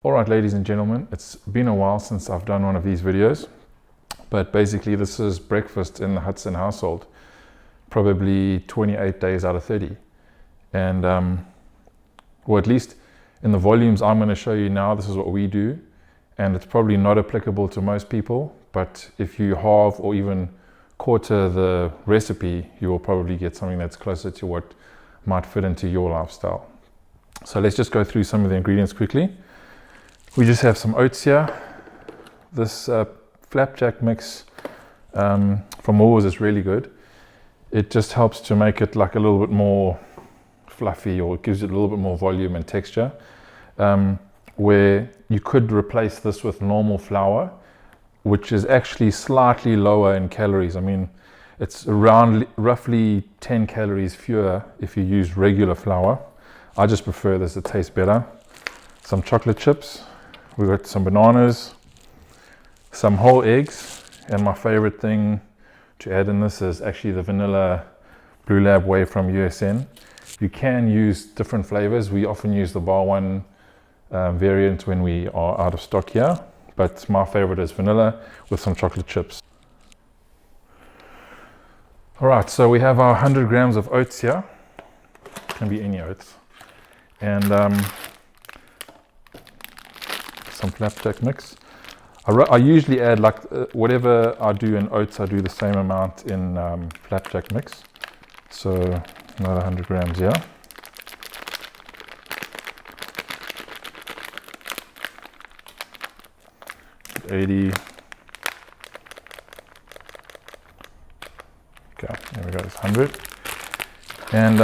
Alright, ladies and gentlemen, it's been a while since I've done one of these videos, but basically this is breakfast in the Hudson household, probably 28 days out of 30. And or at least in the volumes I'm going to show you now, this is what we do, and it's probably not applicable to most people, but if you halve or even quarter the recipe, you will probably get something that's closer to what might fit into your lifestyle. So let's just go through some of the ingredients quickly. We just have some oats here. This flapjack mix from Woolworths is really good. It just helps to make it like a little bit more fluffy, or it gives it a little bit more volume and texture. Where you could replace this with normal flour, which is actually slightly lower in calories. I mean, it's around roughly 10 calories fewer if you use regular flour. I just prefer this, it tastes better. Some chocolate chips. We've got some bananas, some whole eggs, and my favorite thing to add in this is actually the vanilla Blue Lab Whey from USN. You can use different flavors. We often use the bar one variant when we are out of stock here, but my favorite is vanilla with some chocolate chips. All right, so we have our 100 grams of oats here. Can be any oats. And some flapjack mix. I usually add like whatever I do in oats, I do the same amount in flapjack mix. So another 100 grams here. $80. Okay, there we go, it's 100. And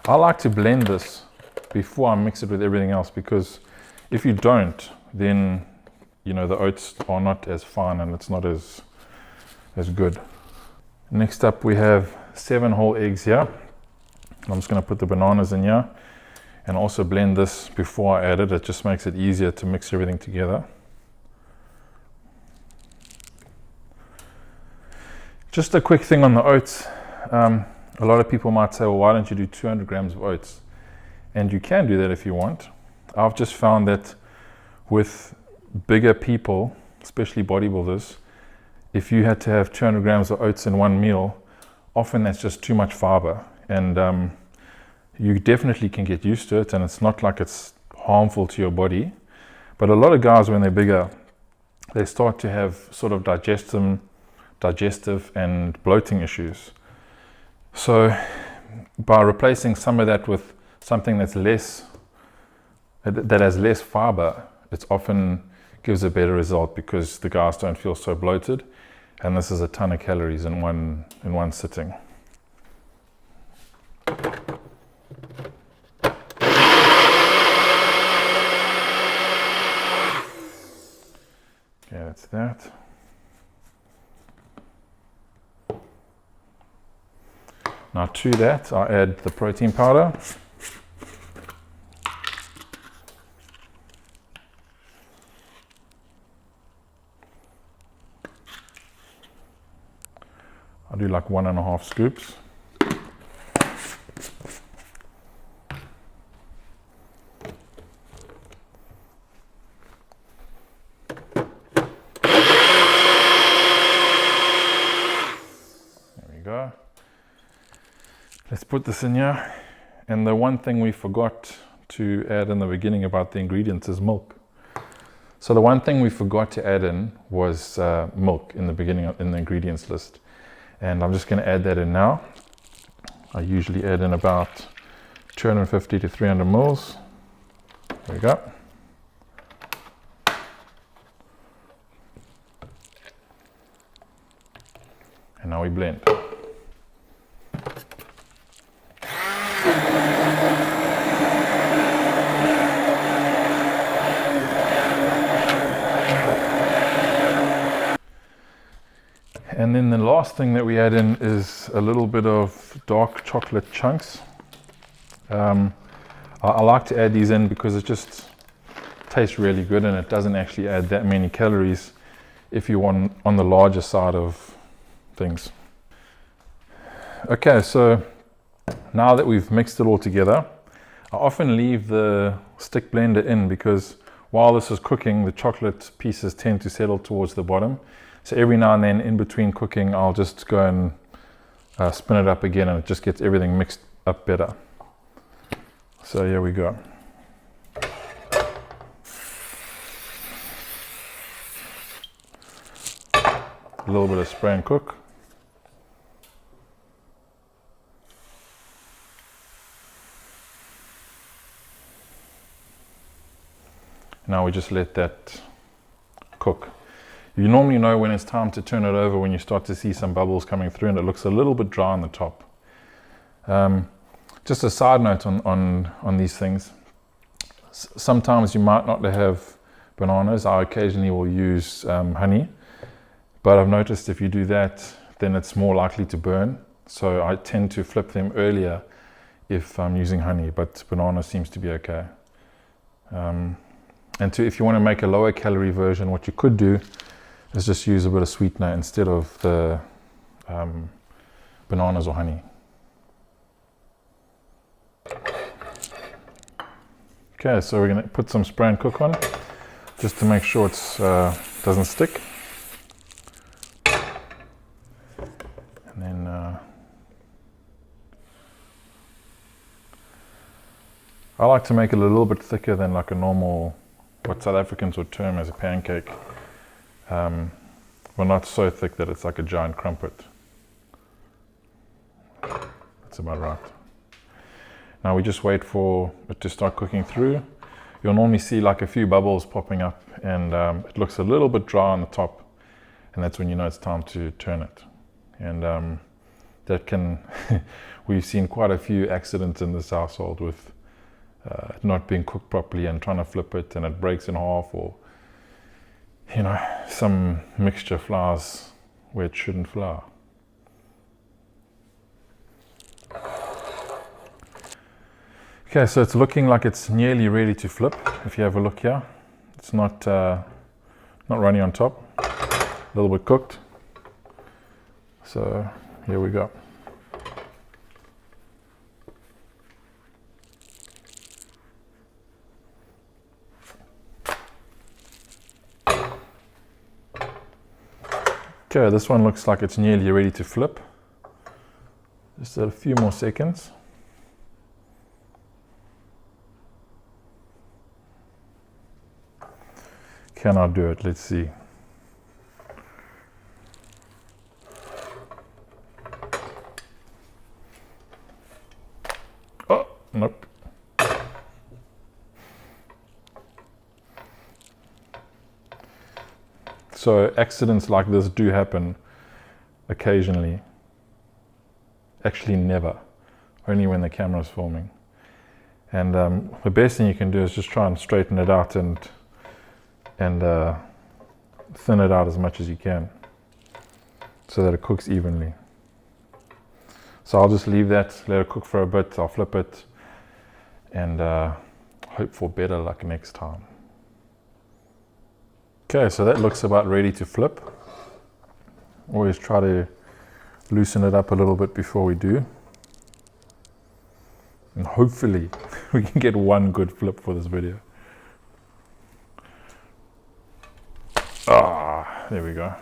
I like to blend this before I mix it with everything else, because if you don't, then you know the oats are not as fine and it's not as good. Next up we have 7 whole eggs here. I'm just going to put the bananas in here and also blend this before I add it. It just makes it easier to mix everything together. Just a quick thing on the oats. A lot of people might say, well, why don't you do 200 grams of oats? And you can do that if you want. I've just found that with bigger people, especially bodybuilders, if you had to have 200 grams of oats in one meal, often that's just too much fiber. And you definitely can get used to it, and it's not like it's harmful to your body. But a lot of guys, when they're bigger, they start to have sort of digestive and bloating issues. So by replacing some of that with something that has less fiber, it often gives a better result, because the guys don't feel so bloated, and this is a ton of calories in one sitting. Okay, that's that. Now to that, I add the protein powder. I do like 1.5 scoops. There we go. Let's put this in here. And the one thing we forgot to add in the beginning about the ingredients is milk. So the one thing we forgot to add in was milk in the beginning in the ingredients list. And I'm just going to add that in now. I usually add in about 250 to 300 mils. There we go. And now we blend. And then the last thing that we add in is a little bit of dark chocolate chunks. I like to add these in because it just tastes really good, and it doesn't actually add that many calories if you want on the larger side of things. Okay, so now that we've mixed it all together, I often leave the stick blender in because while this is cooking, the chocolate pieces tend to settle towards the bottom. So every now and then in between cooking, I'll just go and spin it up again, and it just gets everything mixed up better. So here we go. A little bit of spray and cook. Now we just let that cook. You normally know when it's time to turn it over when you start to see some bubbles coming through and it looks a little bit dry on the top. Just a side note on these things. Sometimes you might not have bananas. I occasionally will use honey, but I've noticed if you do that, then it's more likely to burn. So I tend to flip them earlier if I'm using honey, but banana seems to be okay. And if you want to make a lower calorie version, what you could do is just use a bit of sweetener instead of the bananas or honey. Okay, so we're going to put some spray and cook on just to make sure it doesn't stick. And then I like to make it a little bit thicker than like a normal, what South Africans would term as a pancake. Well, not so thick that it's like a giant crumpet. That's about right. Now we just wait for it to start cooking through. You'll normally see like a few bubbles popping up, and it looks a little bit dry on the top, and that's when you know it's time to turn it. And that can, we've seen quite a few accidents in this household with not being cooked properly and trying to flip it and it breaks in half, or you know, some mixture flours where it shouldn't flour. Okay, so it's looking like it's nearly ready to flip. If you have a look here, it's not runny on top, a little bit cooked. So here we go. Okay, this one looks like it's nearly ready to flip. Just a few more seconds. Can I do it? Let's see. Oh, nope. So accidents like this do happen occasionally. Actually never, only when the camera's filming. And the best thing you can do is just try and straighten it out and thin it out as much as you can so that it cooks evenly. So I'll just leave that, let it cook for a bit, I'll flip it, and hope for better luck next time. Okay, so that looks about ready to flip. Always try to loosen it up a little bit before we do. And hopefully we can get one good flip for this video. Ah, there we go.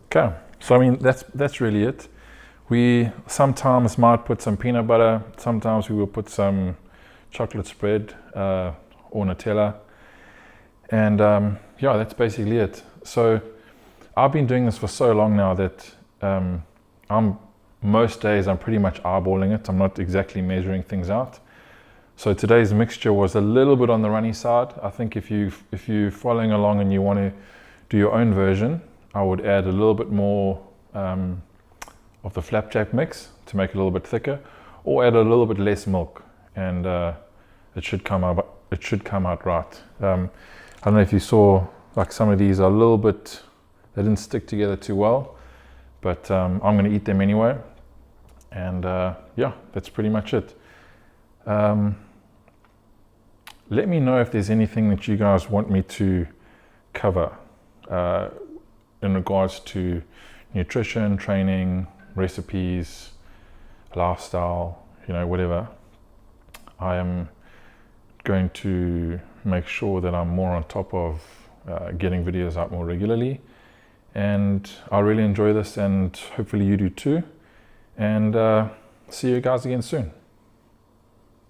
Okay, so I mean that's really it. We sometimes might put some peanut butter, sometimes we will put some chocolate spread or Nutella, and yeah, that's basically it. So I've been doing this for so long now that most days I'm pretty much eyeballing it. I'm not exactly measuring things out. So today's mixture was a little bit on the runny side. I think if you're following along and you want to do your own version, I would add a little bit more of the flapjack mix to make it a little bit thicker, or add a little bit less milk, and it should come out right. I don't know if you saw, like some of these are a little bit, they didn't stick together too well, but I'm going to eat them anyway. And yeah, that's pretty much it. Let me know if there's anything that you guys want me to cover in regards to nutrition, training, recipes, lifestyle, you know, whatever, I am going to make sure that I'm more on top of getting videos out more regularly. And I really enjoy this, and hopefully you do too. And see you guys again soon.